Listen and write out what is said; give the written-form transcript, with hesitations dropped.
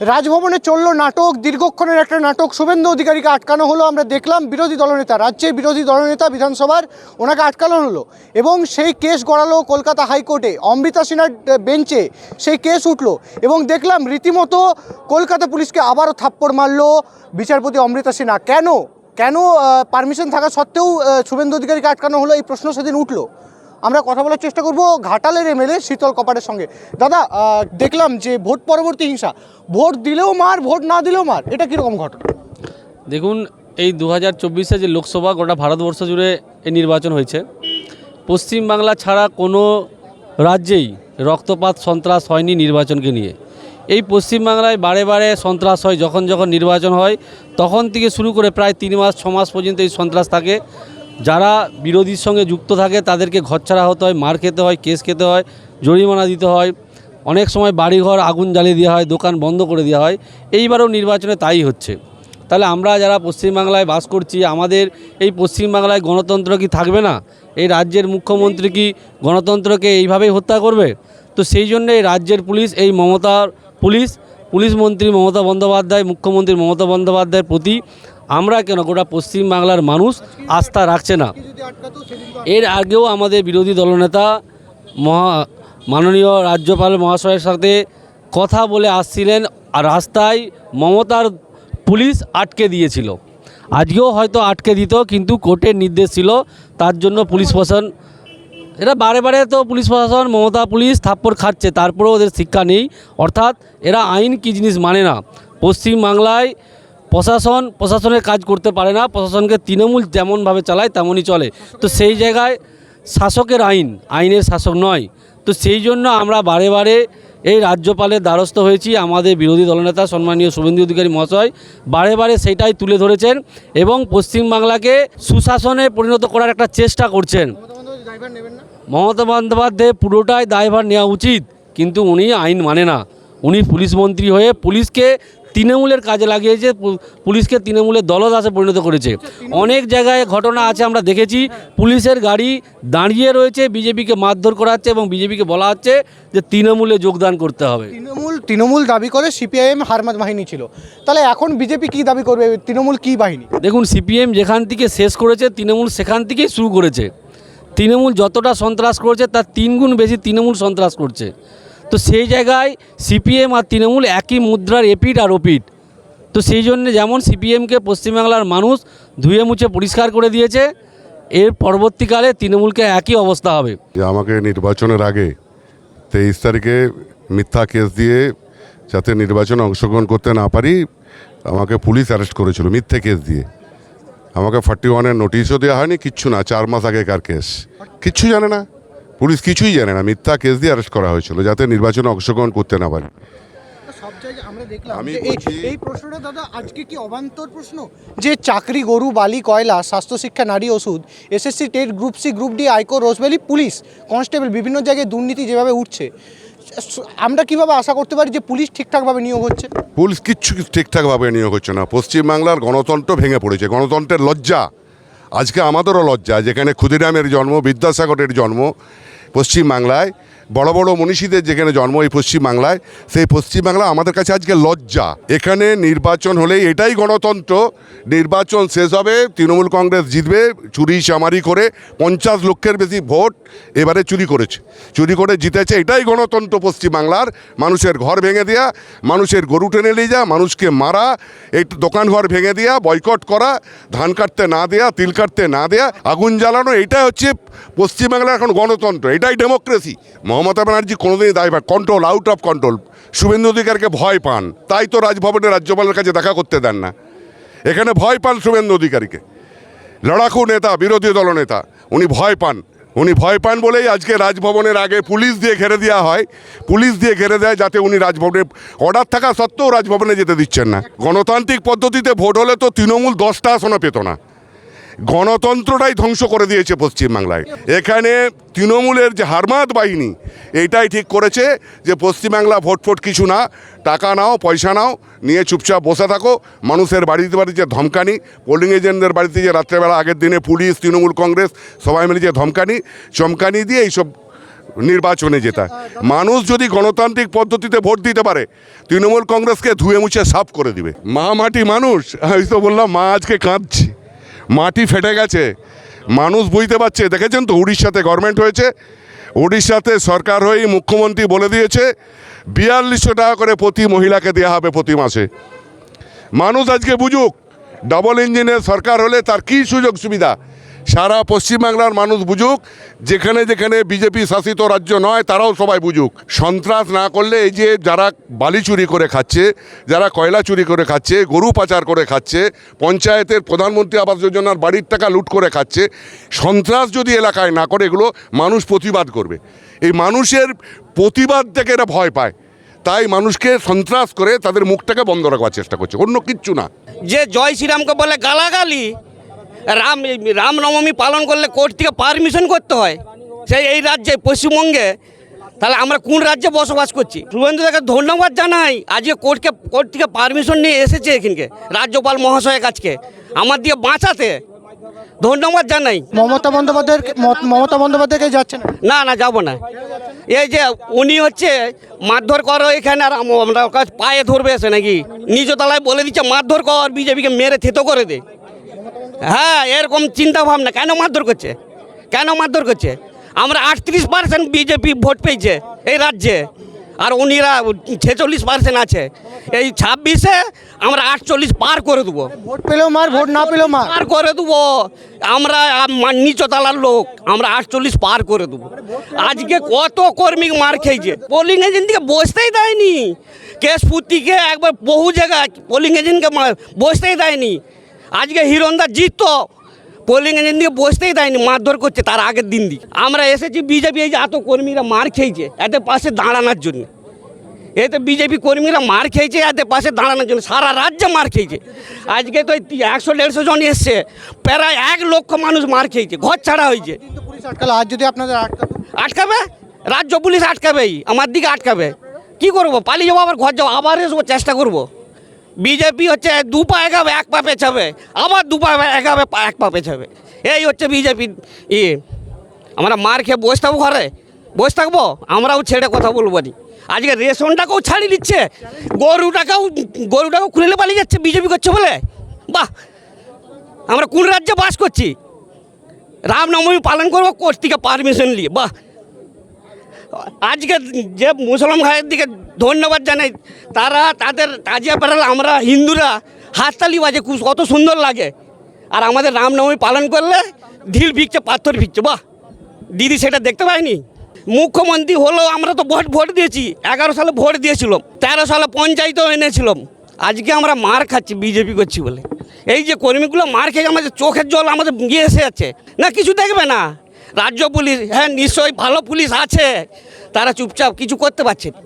রাজভবনে চললো নাটক, দীর্ঘক্ষণের একটা নাটক। শুভেন্দু অধিকারীকে আটকানো হলো। আমরা দেখলাম বিরোধী দলনেতা, রাজ্যের বিরোধী দলনেতা বিধানসভার, ওনাকে আটকানো হলো এবং সেই কেস গড়ালো কলকাতা হাইকোর্টে, অমৃতা সিনহার বেঞ্চে সেই কেস উঠলো এবং দেখলাম রীতিমতো কলকাতা পুলিশকে আবারও থাপ্পড় মারলো বিচারপতি অমৃতা সিনহা। কেন পারমিশন থাকা সত্ত্বেও শুভেন্দু অধিকারীকে আটকানো হলো, এই প্রশ্ন সেদিন উঠলো। আমরা কথা বলার চেষ্টা করব ঘাটালের এমএলএ শীতল কপাটের সঙ্গে। দাদা, দেখলাম যে ভোট পরবর্তী হিংসা, ভোট দিলেও মার, ভোট না দিলেও মার, এটা কীরকম ঘটনা? দেখুন, এই 2024-এ যে লোকসভা গোটা ভারতবর্ষ জুড়ে এই নির্বাচন হয়েছে, পশ্চিমবাংলা ছাড়া কোনো রাজ্যেই রক্তপাত সন্ত্রাস হয়নি নির্বাচনকে নিয়ে। এই পশ্চিমবাংলায় বারে বারে সন্ত্রাস হয়, যখন নির্বাচন হয় তখন থেকে শুরু করে প্রায় 3 মাস 6 মাস পর্যন্ত এই সন্ত্রাস থাকে। যারা বিরোধীর সঙ্গে যুক্ত থাকে তাদেরকে ঘরছাড়া হতে হয়, মার খেতে হয়, কেস খেতে হয়, জরিমানা দিতে হয়, অনেক সময় বাড়িঘর আগুন জ্বালিয়ে দেওয়া হয়, দোকান বন্ধ করে দেওয়া হয়। এইবারও নির্বাচনে তাই হচ্ছে। তাহলে আমরা যারা পশ্চিমবাংলায় বাস করছি, আমাদের এই পশ্চিমবাংলায় গণতন্ত্র কি থাকবে না? এই রাজ্যের মুখ্যমন্ত্রী কি গণতন্ত্রকে এইভাবেই হত্যা করবে? তো সেই জন্য এই রাজ্যের পুলিশ, এই পুলিশ মন্ত্রী মমতা বন্দ্যোপাধ্যায়, মুখ্যমন্ত্রী মমতা বন্দ্যোপাধ্যায়ের প্রতি আমরা কেন গোটা পশ্চিমবাংলার মানুষ আস্থা রাখছে না। এর আগেও আমাদের বিরোধী দলনেতা মাননীয় রাজ্যপাল মহাশয়ের সাথে কথা বলে আসছিলেন, আর রাস্তায় মমতার পুলিশ আটকে দিয়েছিল। আজকেও হয়তো আটকে দিত, কিন্তু কোর্টের নির্দেশ ছিল, তার জন্য পুলিশ প্রশাসন, এরা বারে বারে তো পুলিশ প্রশাসন, মমতা পুলিশ থাপ্পড় খাচ্ছে, তারপরেও ওদের শিক্ষা নেই। অর্থাৎ এরা আইন কী জিনিস মানে না। পশ্চিমবাংলায় প্রশাসনের কাজ করতে পারে না, প্রশাসনকে তৃণমূল যেমনভাবে চালায় তেমনই চলে। তো সেই জায়গায় শাসকের আইনের শাসক নয়। তো সেই জন্য আমরা বারে বারে এই রাজ্যপালের দ্বারস্থ হয়েছি। আমাদের বিরোধী দলনেতা সম্মানীয় শুভেন্দু অধিকারী মহাশয় বারে বারে সেটাই তুলে ধরেছেন এবং পশ্চিমবাংলাকে সুশাসনে পরিণত করার একটা চেষ্টা করছেন। মমতা বন্দ্যোপাধ্যায় পুরোটাই দায়ভার নেওয়া উচিত, কিন্তু উনি আইন মানে না। উনি পুলিশ মন্ত্রী হয়ে পুলিশকে তৃণমূলের কাজে লাগিয়েছে, পুলিশকে তৃণমূলের দলদাসে পরিণত করেছে। অনেক জায়গায় ঘটনা আছে, আমরা দেখেছি পুলিশের গাড়ি দাঁড়িয়ে রয়েছে, বিজেপিকে মারধর করা হচ্ছে এবং বিজেপিকে বলা হচ্ছে যে তৃণমূলে যোগদান করতে হবে। তৃণমূল দাবি করে সিপিআইএম হারমাদ বাহিনী ছিল, তাহলে এখন বিজেপি কি দাবি করবে? তৃণমূল কি বাহিনী? দেখুন, সিপিএম যেখান থেকে শেষ করেছে, তৃণমূল সেখান থেকেই শুরু করেছে। তৃণমূল যতটা সন্ত্রাস করেছে তার 3 গুণ বেশি তৃণমূল সন্ত্রাস করছে। তো সেই জায়গায় সিপিএম আর তৃণমূল একই মুদ্রার এপিঠ আর ওপিঠ। তো সেই জন্য যেমন সিপিএমকে পশ্চিমবাংলার মানুষ ধুয়ে মুছে পরিষ্কার করে দিয়েছে, এর পরবর্তীকালে তৃণমূলকে একই অবস্থা হবে। আমাকে নির্বাচনের আগে 23 তারিখে মিথ্যা কেস দিয়ে যাতে নির্বাচনে অংশগ্রহণ করতে না পারি, আমাকে পুলিশ অ্যারেস্ট করেছিল মিথ্যে কেস দিয়ে। আমাকে 41-এর নোটিশও দেওয়া হয়নি, কিচ্ছু না। 4 মাস আগেকার কেস, কিচ্ছু জানে না পুলিশ, কিছুই জানে না। মিথ্যা কেস দিয়ে অ্যারেস্ট করা হয়েছিল যাতে নির্বাচনে অংশগ্রহণ করতে না পারি। এই প্রশ্নটা দাদা আজকে কি অবান্তর প্রশ্ন যে চাকরি, গরু, বালি, কয়লা, স্বাস্থ্য, শিক্ষা, নারী, ওষুধ, SSC, TET, group C, group D, আইকো, রোজভ্যালি, পুলিশ কনস্টেবল, বিভিন্ন জায়গায় দুর্নীতি যেভাবে উঠছে, আমরা কিভাবে আশা করতে পারি যে পুলিশ ঠিকঠাকভাবে নিয়োগ হচ্ছে? পুলিশ কিচ্ছু ঠিকঠাকভাবে নিয়োগ হচ্ছে না। পশ্চিমবাংলার গণতন্ত্র ভেঙে পড়েছে, গণতন্ত্রের লজ্জা। আজকে আমাদেরও লজ্জা, যেখানে ক্ষুদিরামের জন্ম, বিদ্যাসাগরের জন্ম পশ্চিমবাংলায়, বড় বড় মনীষীদের যেখানে জন্ম এই পশ্চিমবাংলায়, সেই পশ্চিমবাংলা আমাদের কাছে আজকে লজ্জা। এখানে নির্বাচন হলেই এটাই গণতন্ত্র। নির্বাচন শেষ হবে, তৃণমূল কংগ্রেস জিতবে চুরি চামারি করে। 50 লক্ষের বেশি ভোট এবারে চুরি করে জিতেছে। এটাই গণতন্ত্র পশ্চিমবাংলার। মানুষের ঘর ভেঙে দেওয়া, মানুষের গরু টেনে নিয়ে যাওয়া, মানুষকে মারা, এই দোকান ঘর ভেঙে দেওয়া, বয়কট করা, ধান কাটতে না দেয়া, তিল কাটতে না দেয়া, আগুন জ্বালানো, এটাই হচ্ছে পশ্চিমবাংলার এখন গণতন্ত্র, এটাই ডেমোক্রেসি। মমতা ব্যানার্জি কোনোদিনই দায়ভার, control, out of control. Suvendu অধিকারীকে ভয় পান, তাই তো রাজভবনে রাজ্যপালের কাছে দেখা করতে দেন না। এখানে ভয় পান শুভেন্দু অধিকারীকে, লড়াকু নেতা, বিরোধী দলনেতা, উনি ভয় পান বলেই আজকে রাজভবনের আগে পুলিশ দিয়ে ঘেরে দেওয়া হয়। পুলিশ দিয়ে ঘেরে দেয় যাতে উনি রাজভবনে, অর্ডার থাকা সত্ত্বেও রাজভবনে যেতে দিচ্ছেন না। গণতান্ত্রিক পদ্ধতিতে ভোট হলে তো তৃণমূল 10টা আসনও পেত না। গণতন্ত্রটাই ধ্বংস করে দিয়েছে পশ্চিমবাংলায়। এখানে তৃণমূলের যে হারমাদ বাহিনী এইটাই ঠিক করেছে যে পশ্চিমবাংলা ভোট কিছু না, টাকা নাও, পয়সা নাও, নিয়ে চুপচাপ বসে থাকো। মানুষের বাড়িতে ধমকানি, পোলিং এজেন্টদের বাড়িতে যে রাত্রেবেলা আগের দিনে পুলিশ, তৃণমূল কংগ্রেস সবাই মিলে যে চমকানি দিয়ে এইসব নির্বাচনে জেতা। মানুষ যদি গণতান্ত্রিক পদ্ধতিতে ভোট দিতে পারে তৃণমূল কংগ্রেসকে ধুয়ে মুছে সাফ করে দিবে। মা মাটি মানুষ, আমি তো বললাম মা আজকে কাঁদছে, মাটি ফেটে গেছে, মানুষ বুঝতে পারছে। দেখেছেন তো উড়িষ্যাতে গভর্নমেন্ট হয়েছে, উড়িষ্যাতে সরকার হয়ে মুখ্যমন্ত্রী বলে দিয়েছে 4200 টাকা করে প্রতি মহিলাকে দেওয়া হবে প্রতি মাসে। মানুষ আজকে বুঝুক ডাবল ইঞ্জিনের সরকার হলে তার কী সুযোগ সুবিধা, সারা পশ্চিমবাংলার মানুষ বুঝুক, যেখানে যেখানে বিজেপি শাসিত রাজ্য নয় তারাও সবাই বুঝুক। সন্ত্রাস না করলে এই যে যারা বালি চুরি করে খাচ্ছে, যারা কয়লা চুরি করে খাচ্ছে, গরু পাচার করে খাচ্ছে, পঞ্চায়েতের প্রধানমন্ত্রী আবাস যোজনার বাড়ির টাকা লুট করে খাচ্ছে, সন্ত্রাস যদি এলাকায় না করে এগুলো মানুষ প্রতিবাদ করবে। এই মানুষের প্রতিবাদ থেকে এরা ভয় পায়, তাই মানুষকে সন্ত্রাস করে তাদের মুখটাকে বন্ধ রাখবার চেষ্টা করছে, অন্য কিচ্ছু না। যে জয় শ্রীরামকে বলে গালাগালি, রামনবমী পালন করলে কোর্ট থেকে পারমিশন করতে হয় সেই এই রাজ্যে পশ্চিমবঙ্গে, তাহলে আমরা কোন রাজ্যে বসবাস করছি? শুভেন্দুদাকে ধন্যবাদ জানাই, আজকে কোর্ট থেকে পারমিশন নিয়ে এসেছে এখানকে রাজ্যপাল মহাশয়ের কাছকে আমার দিয়ে বাঁচাতে, ধন্যবাদ জানাই। মমতা বন্দ্যোপাধ্যায়কে যাচ্ছেন? না না, যাব না। এই যে উনি হচ্ছে মারধর করো এখানে, আর আমরা পায়ে ধরবে এসে নাকি নিজ তলায় বলে দিচ্ছে মারধর কর, বিজেপিকে মেরে থেতো করে দে। হ্যাঁ, এরকম চিন্তা ভাবনা কেন মারধর করছে? কেন মারধর করছে? আমরা 38% বিজেপি ভোট পেয়েছে এই রাজ্যে, আর উনিরা 46% আছে। এই 26-এ আমরা 48 পার করে দেবো। ভোট পেলেও মার, ভোট না পেলেও মার, পার করে দেবো আমরা। নিচতলার লোক, আমরা 48 পার করে দেবো। আজকে কত কর্মী মার খেয়েছে, পোলিং এজেন্টকে বসতেই দেয়নি। কেশপুতিকে একবার বহু জায়গায় পোলিং এজেন্টকে বসতেই দেয়নি। আজকে হিরণদা জিততো, পোলিং এজেন্টকে বসতেই দেয়নি, মারধর করছে তার আগের দিন দিয়ে। আমরা এসেছি বিজেপি, এই যে এত কর্মীরা মার খেয়েছে এদের পাশে দাঁড়ানোর জন্য। এতে বিজেপি কর্মীরা মার খেয়েছে এদের পাশে দাঁড়ানোর জন্য, সারা রাজ্যে মার খেয়েছে। আজকে তো 100-150 জন এসছে, প্রায় 1 লক্ষ মানুষ মার খেয়েছে, ঘর ছাড়া হয়েছে। কিন্তু পুলিশ আটকালো, আজ যদি আপনাদের আটকাবে, রাজ্য পুলিশ আটকাবেই, আমার দিকে আটকাবে। কি করব? পালিয়ে যাবো, আবার ঘর যাবো, আবার এসবো, চেষ্টা করব। বিজেপি হচ্ছে 2 পা এগাবে 1 পা পেছাবে, আবার 2 পা এগাবে 1 পা পেছাবে। এই হচ্ছে বিজেপির আমরা মার খেয়ে বসে থাকবো, ঘরে বসে থাকবো? আমরাও ছেড়ে কথা বলবো নি। আজকে রেশনটাকেও ছাড়িয়ে দিচ্ছে, গরুটাকেও খুলে পালিয়ে যাচ্ছে বিজেপি করছে বলে। বাহ, আমরা কোন রাজ্যে বাস করছি? রামনবমী পালন করবো কোর্ট থেকে পারমিশন নিয়ে। বাহ, আজকে যে মুসলমান ভাইয়ের দিকে ধন্যবাদ জানাই, তারা তাদের তাজিয়া পেরাল, আমরা হিন্দুরা হাততালি বাজে, কত সুন্দর লাগে। আর আমাদের রামনবমী পালন করলে ঢিল ভিজছে, পাথর ভিজছে। বাহ, দিদি সেটা দেখতে পাইনি। মুখ্যমন্ত্রী হলো, আমরা তো ভোট দিয়েছি, 11 সালে ভোট দিয়েছিলাম, 13 সালে পঞ্চায়েতও এনেছিলাম। আজকে আমরা মার খাচ্ছি বিজেপি করছি বলে। এই যে কর্মীগুলো মার খেয়ে আমাদের চোখের জল আমাদের এসে যাচ্ছে না, কিছু দেখবে না। রাজ্য পুলিশ, হ্যাঁ নিশ্চয়ই ভালো পুলিশ আছে, তারা চুপচাপ কিছু করতে পারছে না।